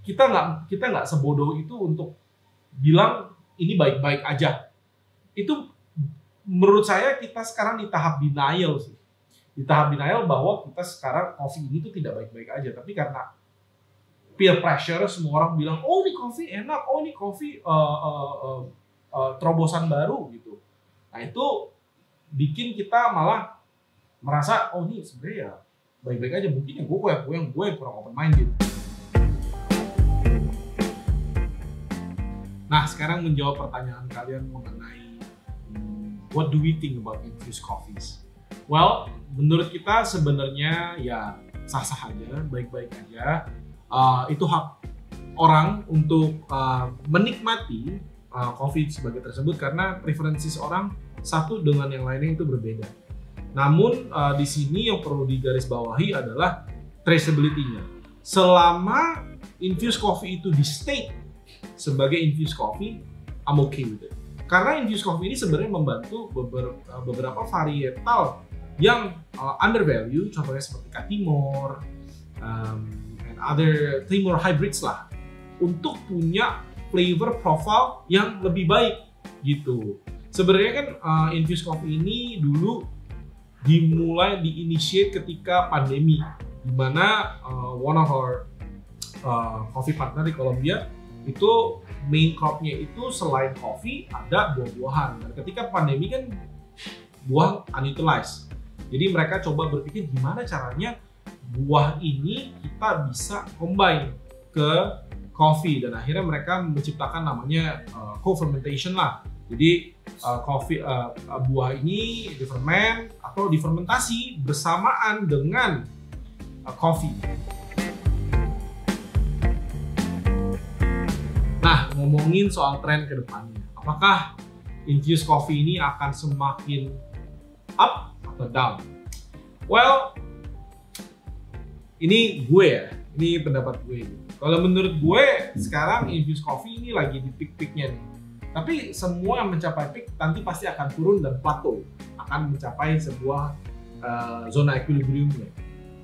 kita nggak sebodoh itu untuk bilang ini baik-baik aja. Itu menurut saya kita sekarang di tahap denial sih. Di tahap denial bahwa kita sekarang coffee ini tuh tidak baik-baik aja. Tapi karena peer pressure, semua orang bilang, oh ini coffee enak, oh ini coffee terobosan baru gitu. Nah itu bikin kita malah merasa, oh ini sebenarnya ya baik-baik aja. Mungkin yang gue yang kurang open minded. Nah sekarang menjawab pertanyaan kalian mengenai what do we think about infused coffees? Well, menurut kita sebenarnya ya sah-sah aja, baik-baik aja. Itu hak orang untuk menikmati coffee sebagai tersebut karena preferensi orang satu dengan yang lainnya itu berbeda. Namun di sini yang perlu digarisbawahi adalah traceability-nya. Selama infused coffee itu di state sebagai infused coffee, I'm okay with it. Karena infused coffee ini sebenarnya membantu beberapa varietal yang undervalue, contohnya seperti Timor and other Timor hybrids lah, untuk punya flavor profile yang lebih baik gitu. Sebenarnya kan infused coffee ini dulu dimulai diinitiate ketika pandemi, di mana one of our coffee partner di Colombia itu main cropnya itu selain coffee ada buah-buahan. Dan ketika pandemi kan buah unutilized. Jadi mereka coba berpikir gimana caranya buah ini kita bisa combine ke coffee, dan akhirnya mereka menciptakan namanya co-fermentation lah. Jadi buah ini diferment atau difermentasi bersamaan dengan coffee. Nah, ngomongin soal tren ke depannya, apakah infused coffee ini akan semakin up atau down? Well, ini pendapat gue. Kalau menurut gue, sekarang infused coffee ini lagi di peak-peaknya nih. Tapi semua yang mencapai peak nanti pasti akan turun dan plateau, akan mencapai sebuah zona equilibriumnya.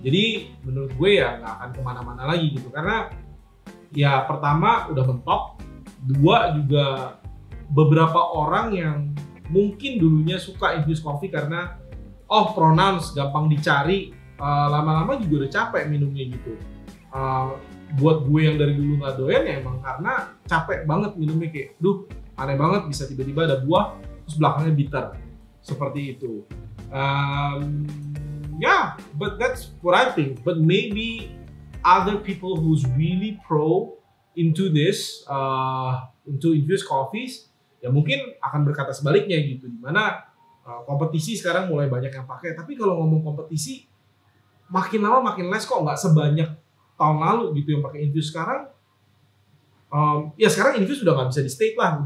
Jadi menurut gue ya nggak akan kemana-mana lagi gitu, karena ya pertama udah mentok, dua juga beberapa orang yang mungkin dulunya suka infused coffee karena pronounce gampang dicari, lama-lama juga udah capek minumnya gitu. Buat gue yang dari dulu nggak doyan ya emang karena capek banget minumnya, kayak aneh banget bisa tiba-tiba ada buah terus belakangnya bitter seperti itu. But that's what I think. But maybe other people who's really pro into this, into infused coffees, ya mungkin akan berkata sebaliknya gitu, dimana kompetisi sekarang mulai banyak yang pakai. Tapi kalau ngomong kompetisi, makin lama makin less kok, nggak sebanyak tahun lalu gitu yang pakai infused sekarang. Ya sekarang infused udah nggak bisa di state lah,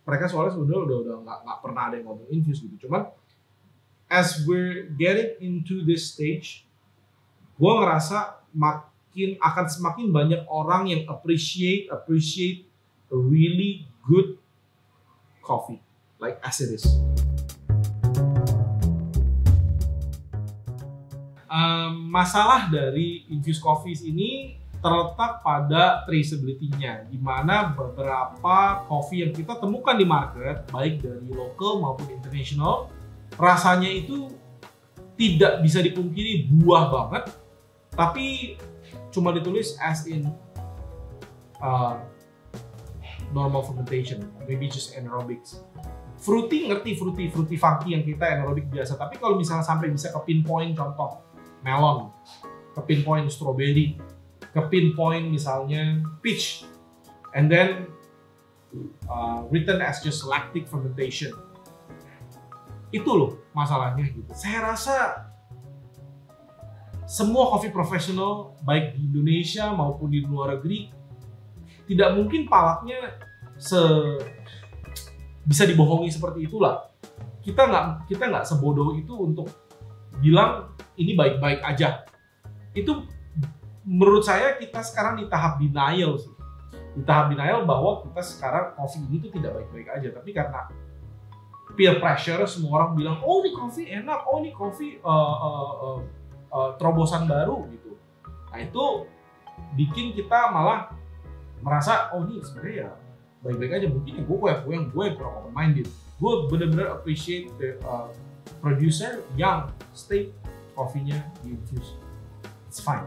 mereka soalnya sebenarnya udah nggak pernah ada yang ngomong infused gitu. Cuman as we're getting into this stage, gue ngerasa akan semakin banyak orang yang appreciate a really good coffee like as it is. Masalah dari infused coffees ini terletak pada traceability-nya, di mana beberapa coffee yang kita temukan di market, baik dari lokal maupun international, rasanya itu tidak bisa dipungkiri buah banget, tapi cuma ditulis as in normal fermentation, maybe just anaerobics. Fruity funky yang kita anaerobic biasa, tapi kalau misalnya sampai bisa ke pinpoint contoh melon, ke pinpoint strawberry, ke pinpoint misalnya peach, and then written as just lactic fermentation. Itu loh masalahnya gitu. Saya rasa semua coffee professional baik di Indonesia maupun di luar negeri tidak mungkin palaknya bisa dibohongi seperti itulah. Kita nggak sebodoh itu untuk bilang ini baik-baik aja. Itu menurut saya kita sekarang di tahap denial sih. Di tahap denial bahwa kita sekarang coffee ini tuh tidak baik-baik aja. Tapi karena peer pressure, semua orang bilang, oh ini coffee enak, oh ini coffee terobosan baru gitu. Nah itu bikin kita malah merasa oh ini sebenarnya ya baik-baik aja, mungkin ya gue yang kurang open minded. Gue bener-bener appreciate the producer yang steak coffee-nya di-infuse. It's fine.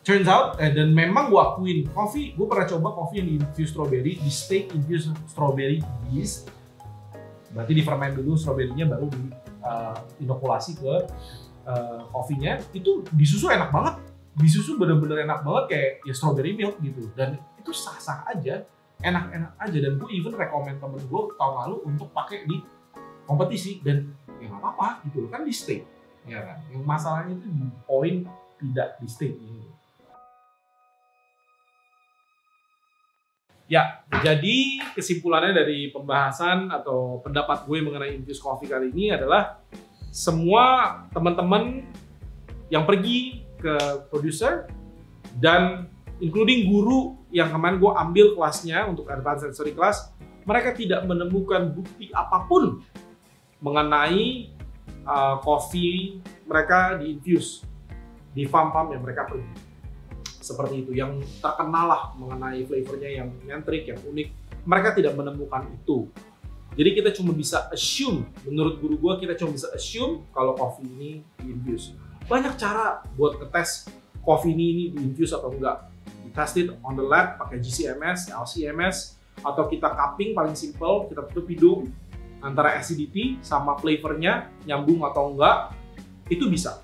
Turns out, dan memang gue akuin, gue pernah coba coffee yang di-infuse strawberry, di steak infuse strawberry yeast. Berarti di ferment dulu strawberry-nya baru di inokulasi ke coffee-nya. Itu di susu enak banget. Di susu bener-bener enak banget kayak ya strawberry milk gitu. Dan itu sah-sah aja, enak-enak aja. Dan gue even rekomend temen gue tahun lalu untuk pakai di kompetisi. Dan ya nggak apa-apa gitu loh, kan di steak. Ya kan? Yang masalahnya itu di poin tidak di steak gitu. Ya, jadi kesimpulannya dari pembahasan atau pendapat gue mengenai infused coffee kali ini adalah semua teman-teman yang pergi ke producer dan including guru yang kemarin gue ambil kelasnya untuk advanced sensory class, mereka tidak menemukan bukti apapun mengenai coffee mereka di-infuse di farm-farm yang mereka pergi. Seperti itu, yang terkenal lah mengenai flavornya yang nyentrik, yang unik. Mereka tidak menemukan itu. Jadi kita cuma bisa assume, menurut guru gua kita cuma bisa assume kalau coffee ini di-infuse. Banyak cara buat ngetes coffee ini di-infuse atau enggak. We test it on the lab pakai GCMS, LCMS, atau kita cupping paling simple, kita tutup hidung antara acidity sama flavornya nyambung atau enggak, itu bisa.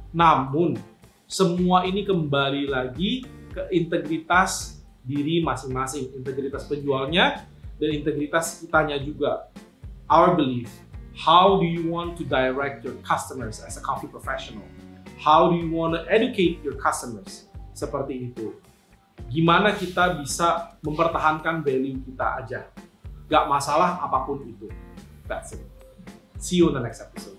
Namun semua ini kembali lagi ke integritas diri masing-masing, integritas penjualnya dan integritas kitanya juga. Our belief, how do you want to direct your customers as a coffee professional? How do you want to educate your customers? Seperti itu. Gimana kita bisa mempertahankan value kita aja. Gak masalah apapun itu. That's it. See you on the next episode.